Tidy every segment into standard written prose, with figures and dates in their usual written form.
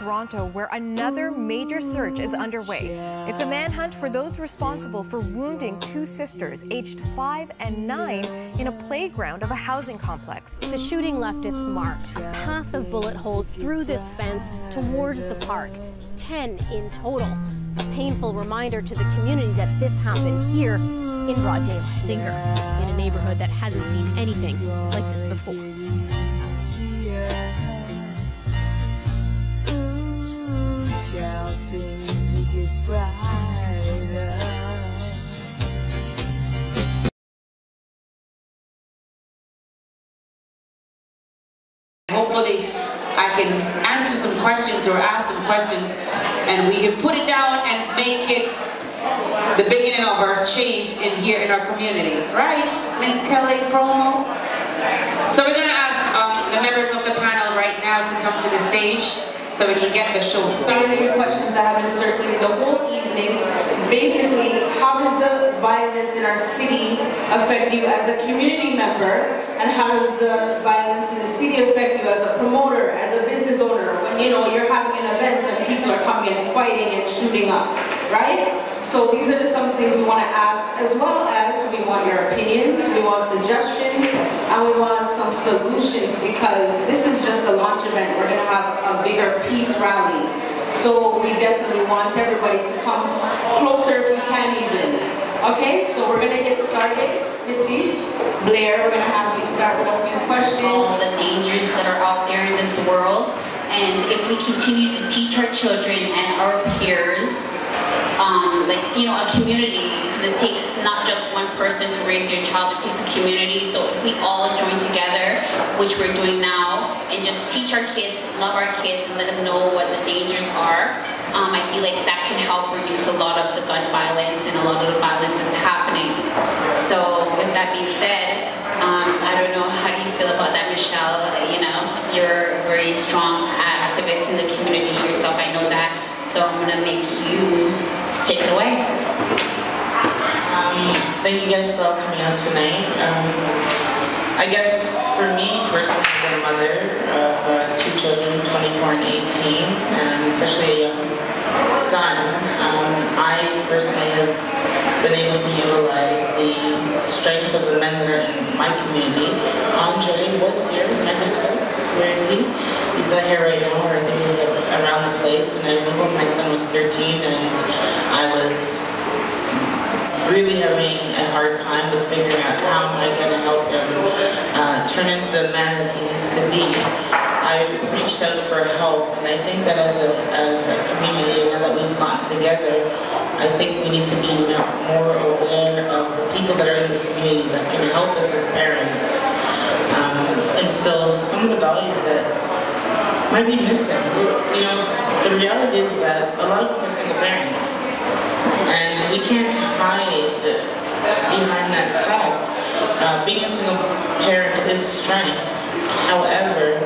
Toronto, where another major search is underway. It's a manhunt for those responsible for wounding two sisters, aged 5 and 9, in a playground of a housing complex. The shooting left its mark, a path of bullet holes through this fence towards the park, 10 in total. A painful reminder to the community that this happened here in broad daylight, Stinger, in a neighborhood that hasn't seen anything like this before. Hopefully I can answer some questions or ask some questions, and we can put it down and make it the beginning of our change here in our community. Right, Miss Kelly Promo? So we're going to ask the members of the panel right now to come to the stage so we can get the show started. Some questions that have been circulating the whole evening. Basically, how does the violence in our city affect you as a community member? And how does the violence in the city affect you as a promoter, as a business owner, when you're having an event and people are coming and fighting and shooting up, right? So these are some things we want to ask, as well as we want your opinions, we want suggestions, and we want some solutions, because this is just a launch event. We're going to have a bigger peace rally. So we definitely want everybody to come closer if we can even. Okay, so we're going to get started. Mitzy, Blair, we're going to have you start with a few questions. All the dangers that are out there in this world, and if we continue to teach our children and our peers, a community, because it takes not just one person to raise their child, it takes a community. So if we all join together, which we're doing now, and just teach our kids, love our kids, and let them know what the dangers are, I feel like that can help reduce a lot of the gun violence and a lot of the violence that's happening. So with that being said, I don't know, how do you feel about that, Michelle? You're a very strong activist in the community yourself, I know that. So I'm going to make you take it away. Thank you guys for all coming out tonight. I guess for me personally, as a mother of two children, 24 and 18, and especially a young son, I personally have been able to utilize the strengths of the men that are in my community. Andre was here with microscopes. Where is he? He's not here right now, or I think he's around the place. And I remember when my son was 13 and I was really having a hard time with figuring out how am I going to help him turn into the man that he needs to be. I reached out for help, and I think that as a community, now that we've gotten together, I think we need to be more aware of the people that are in the community that can help us as parents instill some of the values that might be missing. The reality is that a lot of us are single parents, and we can't hide behind that fact. Being a single parent is strength. However,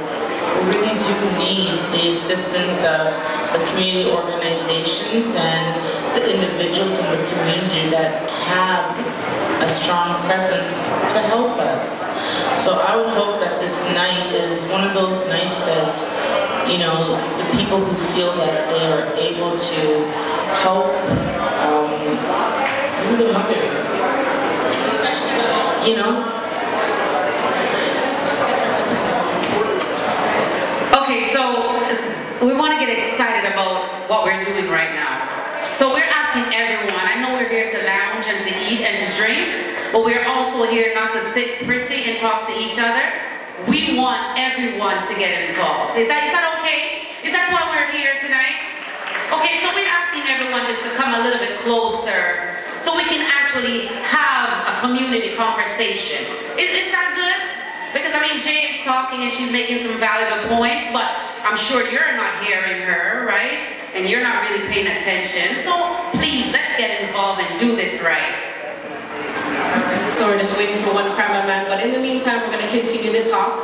we really do need the assistance of the community organizations and the individuals in the community that have a strong presence to help us. So I would hope that this night is one of those nights that, the people who feel that they are able to help the mothers, Okay, so we want to get excited about what we're doing right now. So we're asking everyone, I know we're here to lounge and to eat and to drink, but we're also here not to sit pretty and talk to each other. We want everyone to get involved. Is that okay? Is that why we're here tonight? Okay, so we're asking everyone just to come a little bit closer so we can actually have a community conversation. Is that good? Because Jay is talking and she's making some valuable points, but I'm sure you're not hearing her, right? And you're not really paying attention. So please, let's get involved and do this right. So we're just waiting for one cameraman, but in the meantime, we're going to continue to talk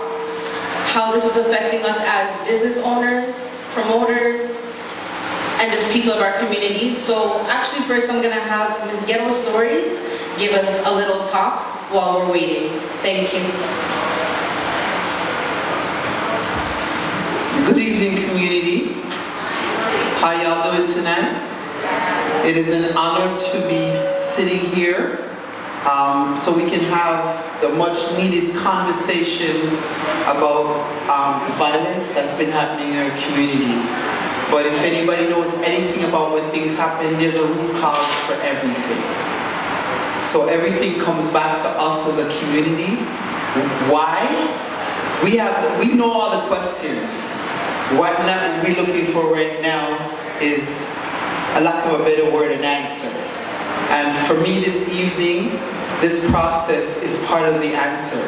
how this is affecting us as business owners, promoters, and just people of our community. So actually first I'm going to have Ms. Ghetto Stories give us a little talk while we're waiting. Thank you. Good evening, community. How y'all doing tonight? It is an honor to be sitting here so we can have the much needed conversations about violence that's been happening in our community. But if anybody knows anything about when things happen, there's a root cause for everything. So everything comes back to us as a community. Why? We know all the questions. What we're looking for right now is, a lack of a better word, an answer. And for me this evening, this process is part of the answer.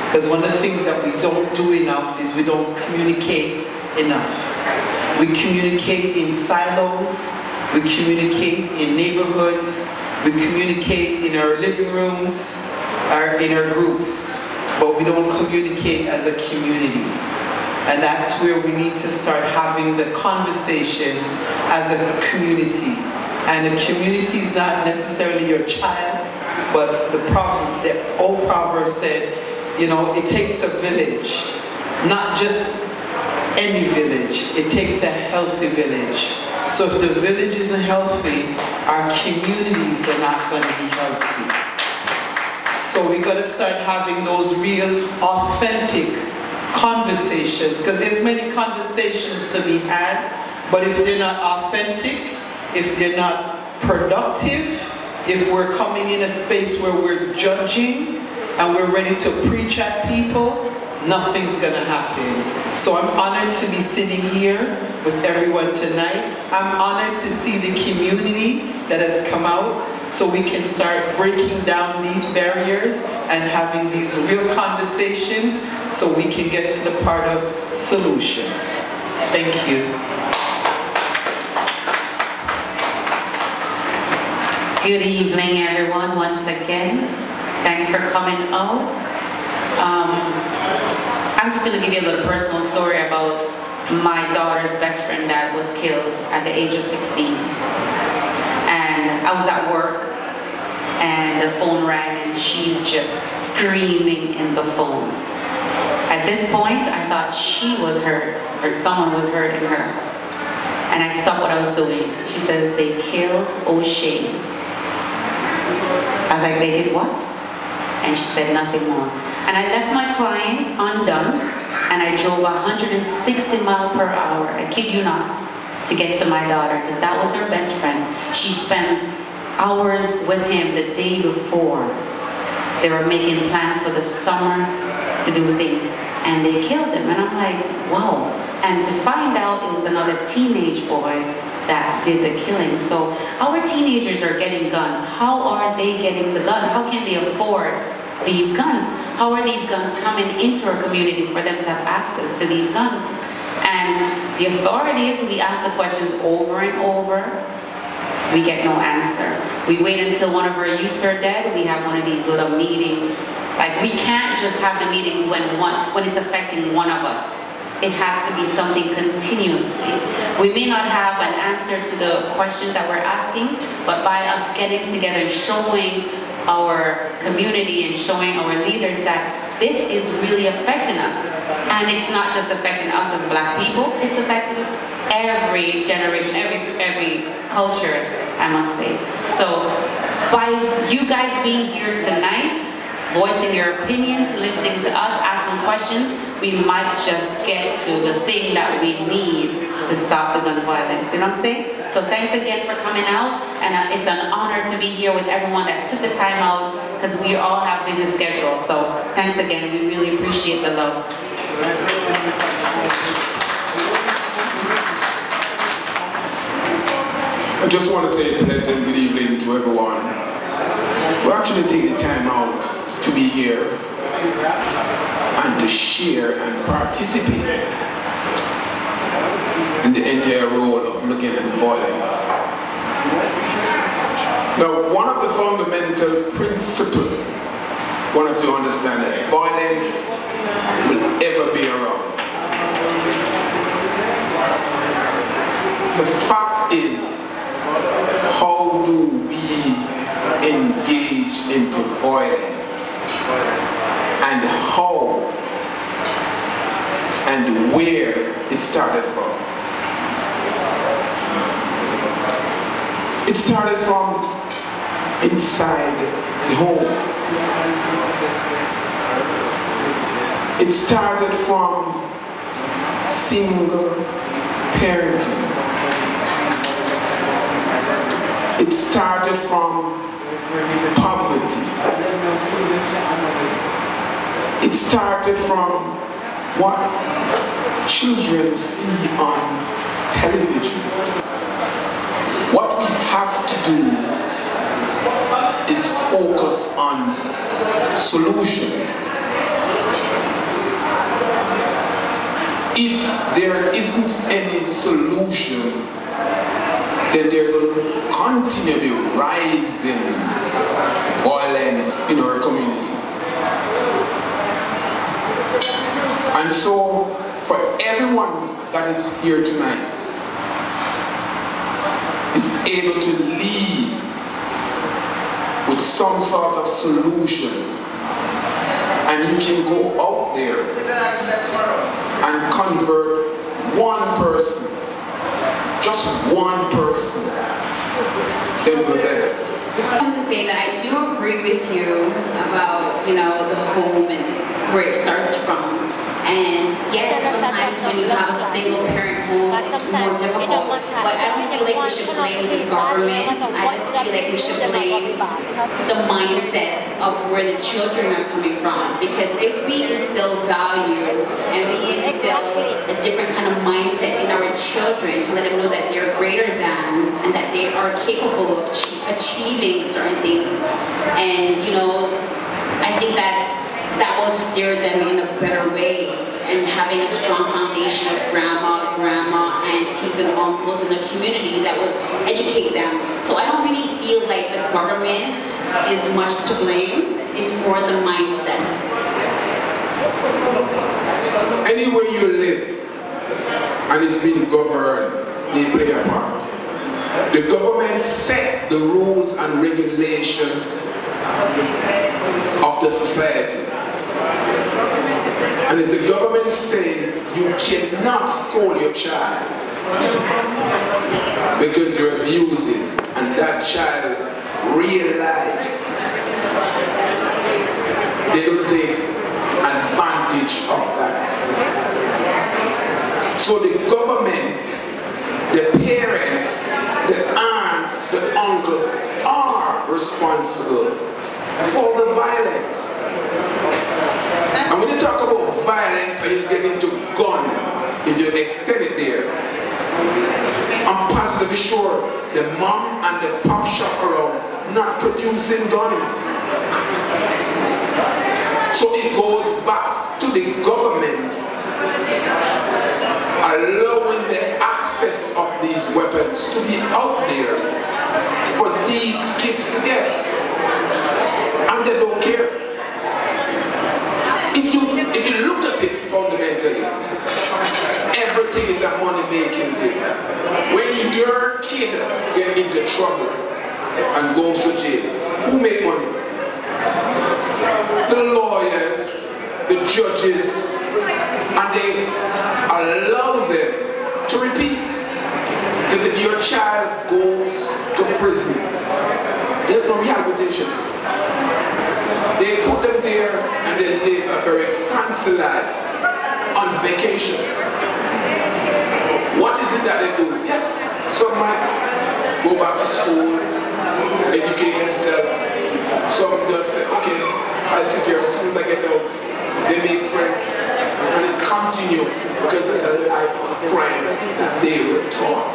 Because one of the things that we don't do enough is we don't communicate enough. We communicate in silos, we communicate in neighborhoods, we communicate in our living rooms, or in our groups, but we don't communicate as a community. And that's where we need to start having the conversations as a community. And a community is not necessarily your child, but the old proverb said, you know, it takes a village, not just any village, it takes a healthy village. So if the village isn't healthy, our communities are not going to be healthy. So we got to start having those real, authentic conversations, because there's many conversations to be had, but if they're not authentic, if they're not productive, if we're coming in a space where we're judging and we're ready to preach at people, nothing's gonna happen. So I'm honored to be sitting here with everyone tonight. I'm honored to see the community that has come out so we can start breaking down these barriers and having these real conversations so we can get to the part of solutions. Thank you. Good evening, everyone, once again. Thanks for coming out. I'm just going to give you a little personal story about my daughter's best friend that was killed at the age of 16. And I was at work, and the phone rang, and she's just screaming in the phone. At this point, I thought she was hurt, or someone was hurting her. And I stopped what I was doing. She says, they killed O'Shea. I was like, they did what? And she said nothing more. And I left my client undone, and I drove 160 miles per hour, I kid you not, to get to my daughter, because that was her best friend. She spent hours with him the day before. They were making plans for the summer to do things, and they killed him. And I'm like, wow. And to find out it was another teenage boy that did the killing. So our teenagers are getting guns. How are they getting the gun? How can they afford these guns? How are these guns coming into our community for them to have access to these guns? And the authorities, we ask the questions over and over, we get no answer. We wait until one of our youths are dead, we have one of these little meetings. Like, we can't just have the meetings when it's affecting one of us. It has to be something continuously. We may not have an answer to the questions that we're asking, but by us getting together and showing our community and showing our leaders that this is really affecting us. And it's not just affecting us as Black people, it's affecting every generation, every culture, I must say. So by you guys being here tonight, voicing your opinions, listening to us, asking questions, we might just get to the thing that we need to stop the gun violence, you know what I'm saying? So thanks again for coming out, and it's an honor to be here with everyone that took the time out, because we all have busy schedules. So thanks again, we really appreciate the love. I just want to say a pleasant good evening to everyone. We're actually taking the time out to be here and to share and participate in the entire role of looking at violence. Now, one of the fundamental principles one has to understand that violence will ever be around. The fact is, how do we engage into violence, and how and where it started from? It started from inside the home. It started from single parenting. It started from poverty. It started from what children see on television. What we have to do is focus on solutions. If there isn't any solution, then there will continue to be rising violence in our community. And so, for everyone that is here tonight, is able to lead with some sort of solution, and you can go out there and convert one person, just one person, then we're better. I want to say that I do agree with you about, you know, the home and where it starts from. And yes, sometimes when you have a single parent home, it's more difficult. But I don't feel like we should blame the government. I just feel like we should blame the mindsets of where the children are coming from. Because if we instill value and we instill a different kind of mindset in our children to let them know that they're greater than and that they are capable of achieving certain things, and you know, I think that will steer them in a better way, and having a strong foundation of grandma, aunties, and uncles in the community that will educate them. So I don't really feel like the government is much to blame. It's more the mindset. Anywhere you live and it's being governed, they play a part. The government set the rules and regulation of the society. And if the government says you cannot scold your child because you're abusing, and that child realizes, they don't take advantage of that. So the government, the parents, the aunts, the uncle are responsible for the violence. And when you talk about violence and you get into gun, if you extend it there, I'm positively sure the mom and the pop shop around not producing guns. So it goes back to the government allowing the access of these weapons to be out there for these kids to get. And they don't care. If you look at it fundamentally, everything is a money-making thing. When your kid gets into trouble and goes to jail, who make money? The lawyers, the judges, and they allow them to repeat. Because if your child goes to prison, there's no rehabilitation. They put them there and they live a very fancy life on vacation. What is it that they do? Yes, some might go back to school, educate themselves. Some just say, okay, I'll sit here as soon as I get out. They make friends and it continues because there's a life of crime that they were taught.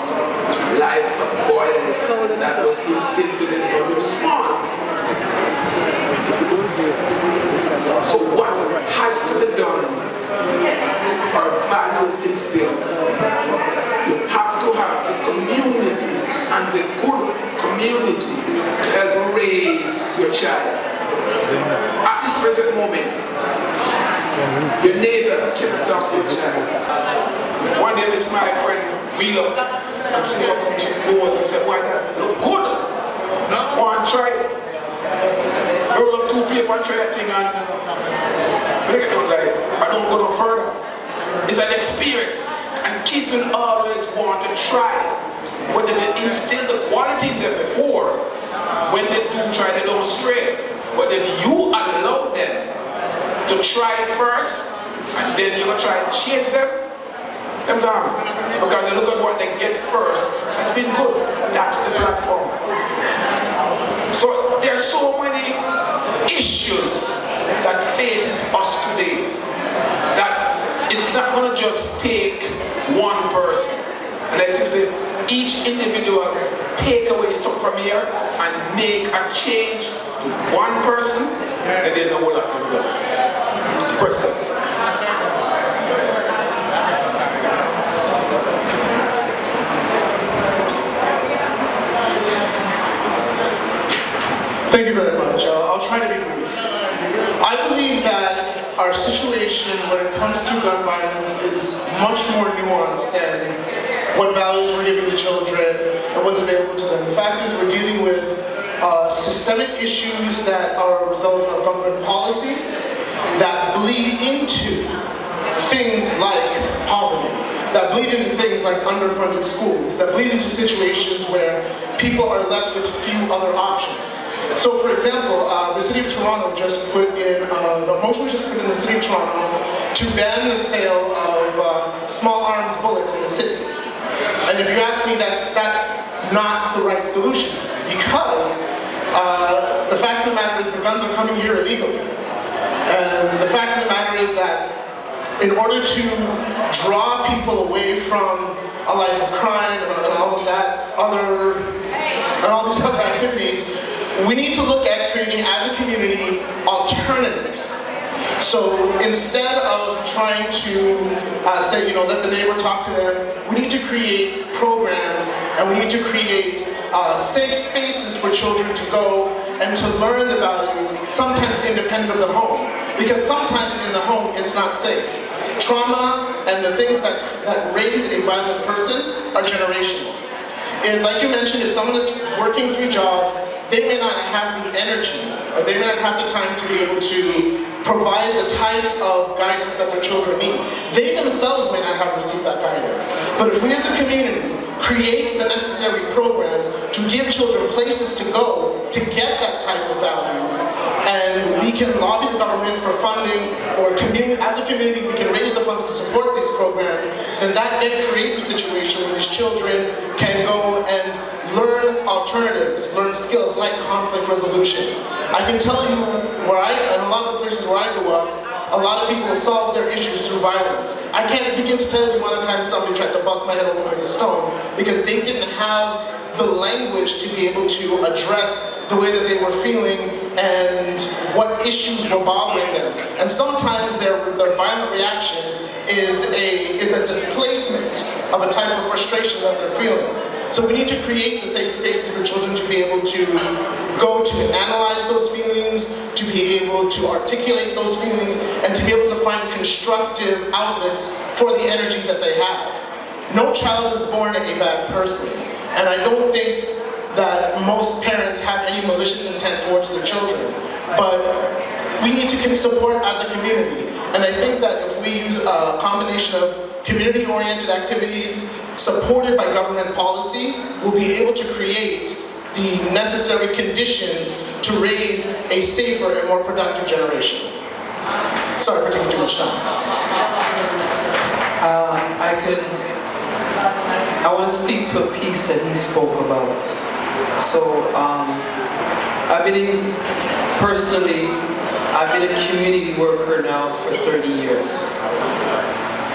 Life of violence that was instilled in them when they were small. So what has to be done are values instilled. You have to have the community and the good community to help raise your child. At this present moment, your neighbor cannot talk to your child. One day we see my friend wheel up and see her come to the doors and say, why that look good? Go and try it. Roll up 2 people and try that thing and look at it like, I don't go no further. It's an experience and kids will always want to try. But if you instill the quality in them before, when they do try, they don't stray. But if you allow them to try first, and then you're going to try and change them, they're gone. Because they look at what they get first, it's been good. That's the platform. So there's so many issues that faces us today that it's not going to just take one person. And I say, each individual take away something from here and make a change to one person, and there's a whole lot of good. Question. Thank you very much. I'll try to be brief. I believe that our situation when it comes to gun violence is much more nuanced than what values we're giving the children and what's available to them. The fact is we're dealing with systemic issues that are a result of government policy that bleed into things like poverty, that bleed into things like underfunded schools, that bleed into situations where people are left with few other options. So for example, the City of Toronto just put in, the motion was just put in the City of Toronto to ban the sale of small arms bullets in the city. And if you ask me, that's not the right solution, because the fact of the matter is the guns are coming here illegally. And the fact of the matter is that in order to draw people away from a life of crime and all of that and all these other activities, we need to look at creating, as a community, alternatives. So instead of trying to say, you know, let the neighbor talk to them, we need to create programs and we need to create safe spaces for children to go and to learn the values, sometimes independent of the home. Because sometimes in the home, it's not safe. Trauma and the things that raise a violent person are generational. And like you mentioned, if someone is working 3 jobs, they may not have the energy, or they may not have the time to be able to provide the type of guidance that their children need. They themselves may not have received that guidance. But if we as a community create the necessary programs to give children places to go to get that type of value, and we can lobby the government for funding, or as a community we can raise the funds to support these programs, then that then creates a situation where these children can go and learn alternatives, learn skills like conflict resolution. I can tell you in a lot of the places where I grew up, a lot of people solve their issues through violence. I can't begin to tell you the amount of times somebody tried to bust my head over with a stone because they didn't have the language to be able to address the way that they were feeling and what issues were bothering them. And sometimes their violent reaction is a displacement of a type of frustration that they're feeling. So we need to create the safe spaces for children to be able to go to analyze those feelings, to be able to articulate those feelings, and to be able to find constructive outlets for the energy that they have. No child is born a bad person, and I don't think that most parents have any malicious intent towards their children, but we need to support as a community. And I think that if we use a combination of community-oriented activities supported by government policy, we'll be able to create the necessary conditions to raise a safer and more productive generation. Sorry for taking too much time. I want to speak to a piece that he spoke about. So, I've been a community worker now for 30 years.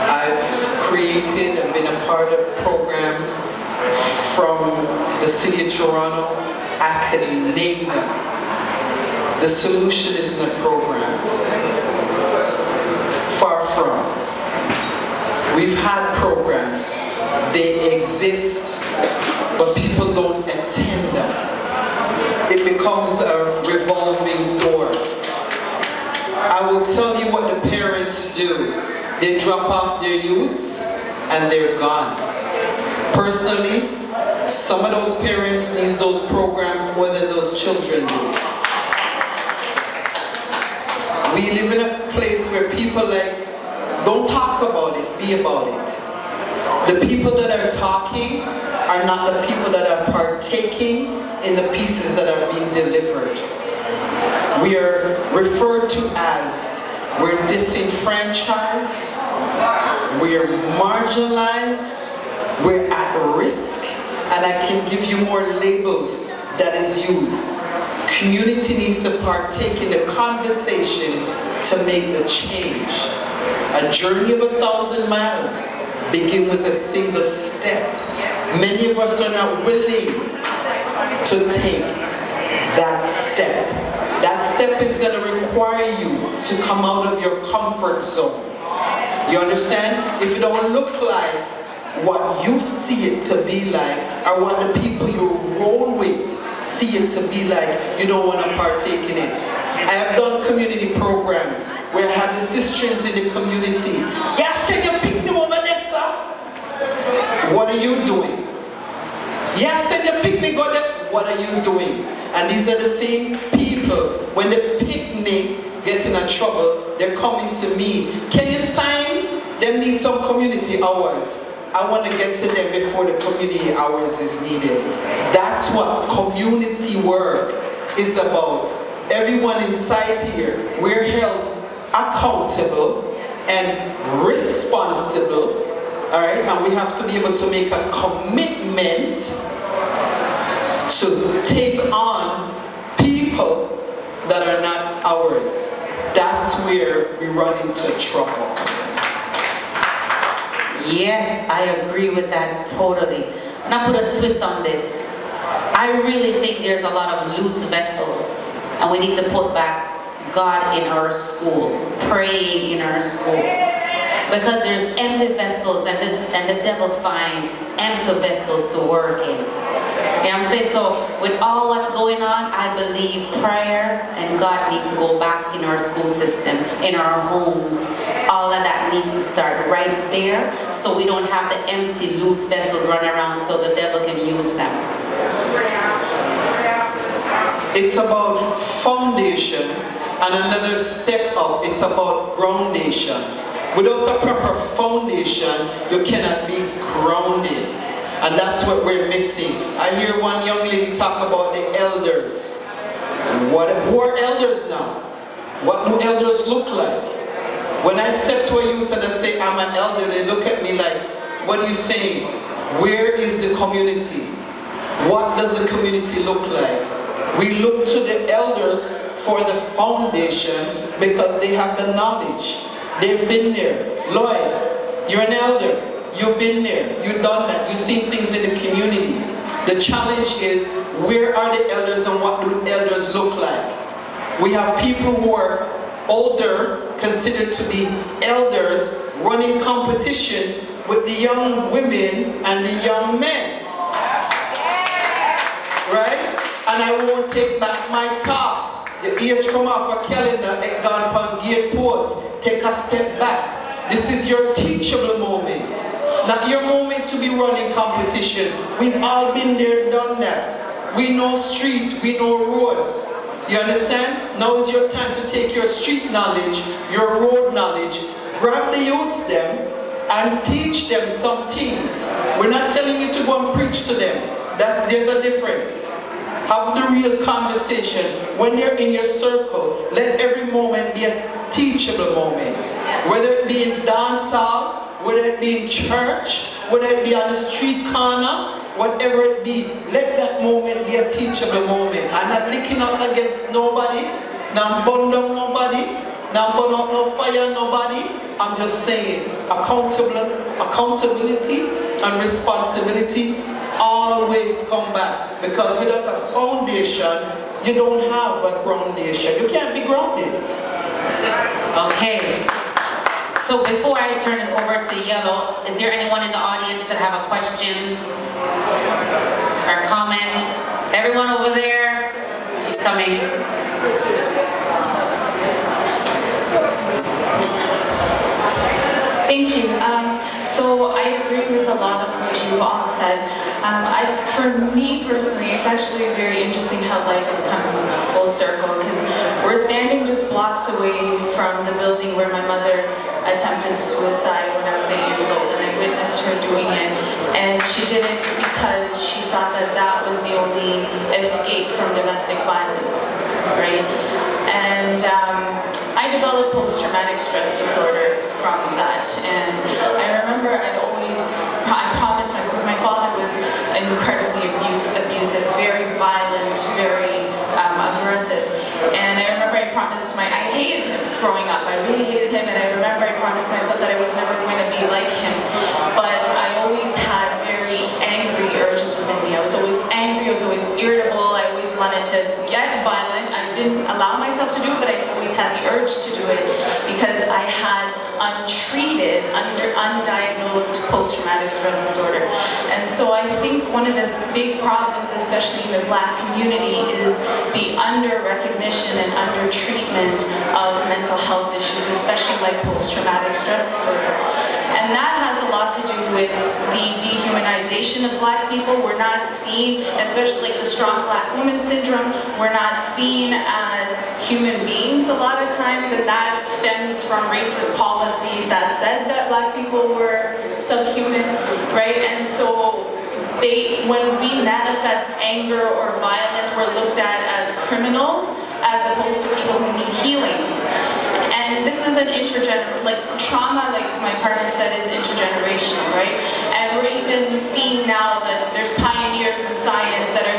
I've created and been a part of programs from the City of Toronto. I can name them. The solution isn't a program. Far from. We've had programs. They exist, but people don't attend them. It becomes a revolving door. I will tell you what the parents do. They drop off their youths and they're gone. Personally, some of those parents need those programs more than those children do. We live in a place where people don't talk about it, be about it. The people that are talking are not the people that are partaking in the pieces that are being delivered. We are referred to as we're disenfranchised, we're marginalized, we're at risk, and I can give you more labels that is used. Community needs to partake in the conversation to make the change. A journey of 1,000 miles begin with a single step. Many of us are not willing to take that step. That step is going to require you to come out of your comfort zone. You understand? If it don't look like what you see it to be like, or what the people you roll with see it to be like, you don't want to partake in it. I have done community programs where I have the sisters in the community. Yeah, send your picnic over there, sir. What are you doing? Yeah, send your picnic over there. What are you doing? And these are the same people. When the picnic get in a trouble, they're coming to me. Can you sign? Them need some community hours. I want to get to them before the community hours is needed. That's what community work is about. Everyone inside here, we're held accountable and responsible, all right? And we have to be able to make a commitment to take on people that are not ours. That's where we run into trouble. Yes, I agree with that totally. And I put a twist on this. I really think there's a lot of loose vessels, and we need to put back God in our school, praying in our school. Because there's empty vessels, and the devil find empty vessels to work in. You know what I'm saying? So with all what's going on, I believe prayer and God needs to go back in our school system, in our homes. All of that needs to start right there, so we don't have the empty, loose vessels running around so the devil can use them. It's about foundation, and another step up, it's about groundation. Without a proper foundation, you cannot be grounded. And that's what we're missing. I hear one young lady talk about the elders. Who are elders now? What do elders look like? When I step to a youth and I say I'm an elder, they look at me like, what are you saying? Where is the community? What does the community look like? We look to the elders for the foundation because they have the knowledge. They've been there. Lloyd, you're an elder. You've been there. You've done that. You've seen things in the community. The challenge is, where are the elders and what do elders look like? We have people who are older, considered to be elders, running competition with the young women and the young men. Right? And I won't take back my talk. Your age come off a calendar, it's gone upon gate post. Take a step back. This is your teachable moment. Not your moment to be running competition. We've all been there, done that. We know street, we know road. You understand? Now is your time to take your street knowledge, your road knowledge, grab the youths them, and teach them some things. We're not telling you to go and preach to them. That there's a difference. Have the real conversation. When they're in your circle, let every moment be a teachable moment. Whether it be in dance hall, whether it be in church, whether it be on the street corner, whatever it be, let that moment be a teachable moment. I'm not licking up against nobody, not burn down nobody, not burn out no fire nobody. I'm just saying, accountability and responsibility always come back, because without a foundation, you don't have a groundation. You can't be grounded. Okay. So before I turn it over to Yellow, is there anyone in the audience that have a question or comment? Everyone over there? She's coming. Thank you. So I agree with a lot of what you've all said. For me personally, it's actually very interesting how life comes full circle, because we're standing just blocks away from the building where my mother attempted suicide when I was 8 years old, and I I witnessed her doing it, and she did it because she thought that that was the only escape from domestic violence, right? And I developed post-traumatic stress disorder from that, and I remember I promised myself, because my father was incredibly abusive, very violent, very aggressive, and I remember I hated him growing up. I really hated him, and I remember I promised myself that I was never going to be like him, but I always had very angry urges within me. I was always angry, I was always irritable, I always wanted to get violent. I didn't allow myself to do it, but I always had the urge to do it because I had untreated, undiagnosed post-traumatic stress disorder. And so I think one of the big problems, especially in the Black community, is the under-recognition and under-treatment of mental health issues, especially like post-traumatic stress disorder. And that has a lot to do with the dehumanization of Black people. We're not seen, especially like the strong Black woman syndrome, we're not seen as human beings a lot of times, and that stems from racist policies that said that Black people were subhuman, right? And so when we manifest anger or violence, we're looked at as criminals as opposed to people who need healing. And this is an trauma, like my partner said, is intergenerational, right? And we're even seeing now that there's pioneers in science that are